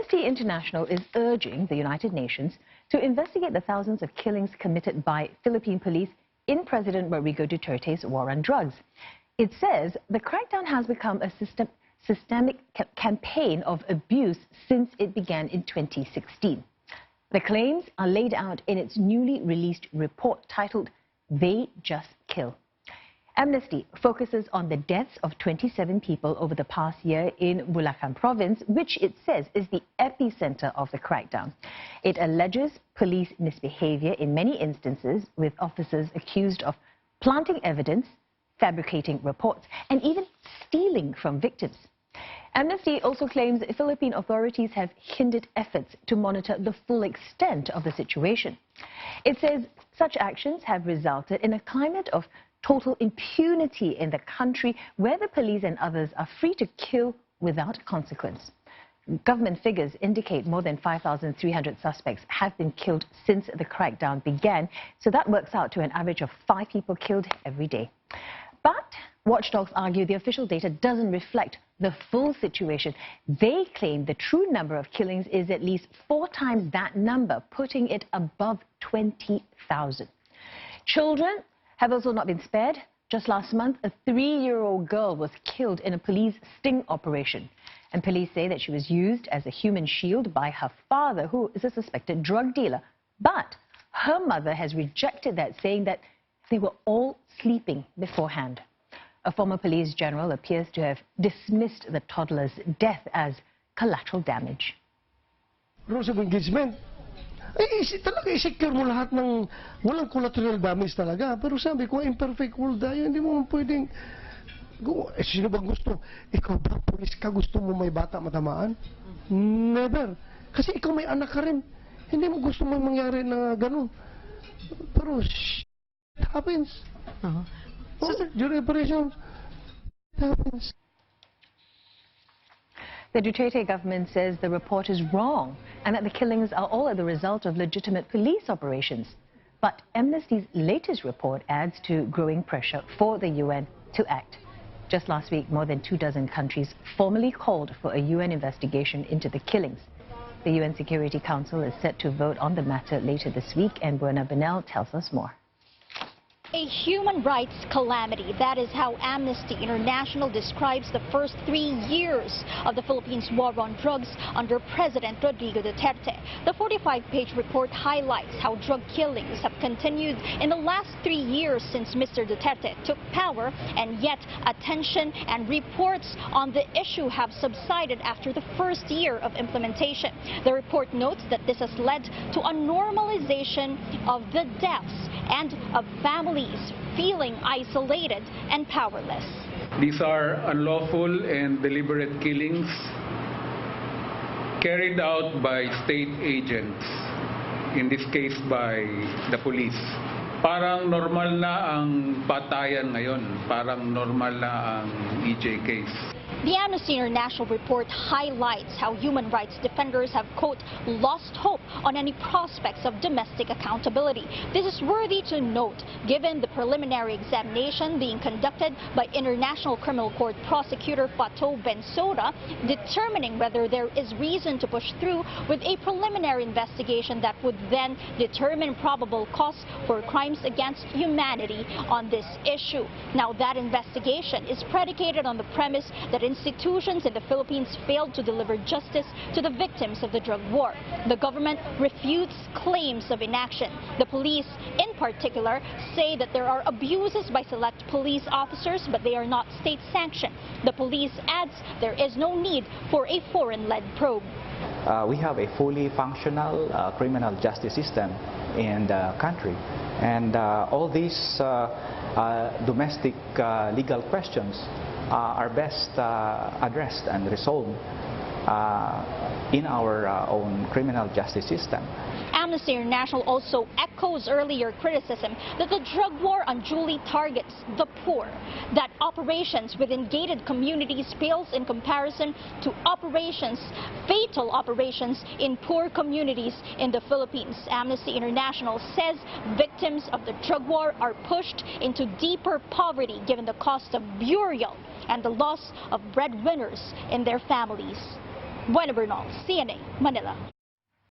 Amnesty International is urging the United Nations to investigate the thousands of killings committed by Philippine police in President Rodrigo Duterte's war on drugs. It says the crackdown has become a systemic campaign of abuse since it began in 2016. The claims are laid out in its newly released report titled "They Just Kill." Amnesty focuses on the deaths of 27 people over the past year in Bulacan province, which it says is the epicenter of the crackdown. It alleges police misbehavior in many instances, with officers accused of planting evidence, fabricating reports, and even stealing from victims. Amnesty also claims Philippine authorities have hindered efforts to monitor the full extent of the situation. It says such actions have resulted in a climate of total impunity in the country, where the police and others are free to kill without consequence. Government figures indicate more than 5,300 suspects have been killed since the crackdown began, so that works out to an average of 5 people killed every day. But watchdogs argue the official data doesn't reflect the full situation. They claim the true number of killings is at least 4 times that number, putting it above 20,000. Children have also not been spared. Just last month, a 3-year-old girl was killed in a police sting operation. And police say that she was used as a human shield by her father, who is a suspected drug dealer. But her mother has rejected that, saying that they were all sleeping beforehand. A former police general appears to have dismissed the toddler's death as collateral damage. Rules of engagement. Talaga i-secure mo lahat ng walang collateral damage talaga. Pero sabi ko, imperfect world tayo, hindi mo pwedeng... sino ba gusto? Ikaw ba, police ka, gusto mo may bata matamaan? Never. Kasi ikaw may anak ka rin. Hindi mo gusto mo mangyari na ganun. Pero, it happens. During operations, it happens. The Duterte government says the report is wrong and that the killings are all the result of legitimate police operations. But Amnesty's latest report adds to growing pressure for the UN to act. Just last week, more than 24 countries formally called for a UN investigation into the killings. The UN Security Council is set to vote on the matter later this week, and Buena Benel tells us more. A human rights calamity. That is how Amnesty International describes the first 3 years of the Philippines' war on drugs under President Rodrigo Duterte. The 45-page report highlights how drug killings have continued in the last 3 years since Mr. Duterte took power, and yet attention and reports on the issue have subsided after the first year of implementation. The report notes that this has led to a normalization of the deaths and of families feeling isolated and powerless. These are unlawful and deliberate killings carried out by state agents, in this case by the police. Parang normal na ang patayan ngayon, parang normal na ang EJ case. The Amnesty International report highlights how human rights defenders have, quote, lost hope on any prospects of domestic accountability. This is worthy to note, given the preliminary examination being conducted by International Criminal Court prosecutor Fatou Bensouda, determining whether there is reason to push through with a preliminary investigation that would then determine probable cause for crimes against humanity on this issue. Now, that investigation is predicated on the premise that institutions in the Philippines failed to deliver justice to the victims of the drug war. The government refutes claims of inaction. The police, in particular, say that there are abuses by select police officers, but they are not state-sanctioned. The police adds there is no need for a foreign-led probe. We have a fully functional criminal justice system in the country, and all these domestic legal questions are best addressed and resolved in our own criminal justice system. Amnesty International also echoes earlier criticism that the drug war unduly targets the poor, that operations within gated communities pales in comparison to fatal operations in poor communities in the Philippines. Amnesty International says victims of the drug war are pushed into deeper poverty given the cost of burial and the loss of breadwinners in their families. Buena Bernal, CNA, Manila.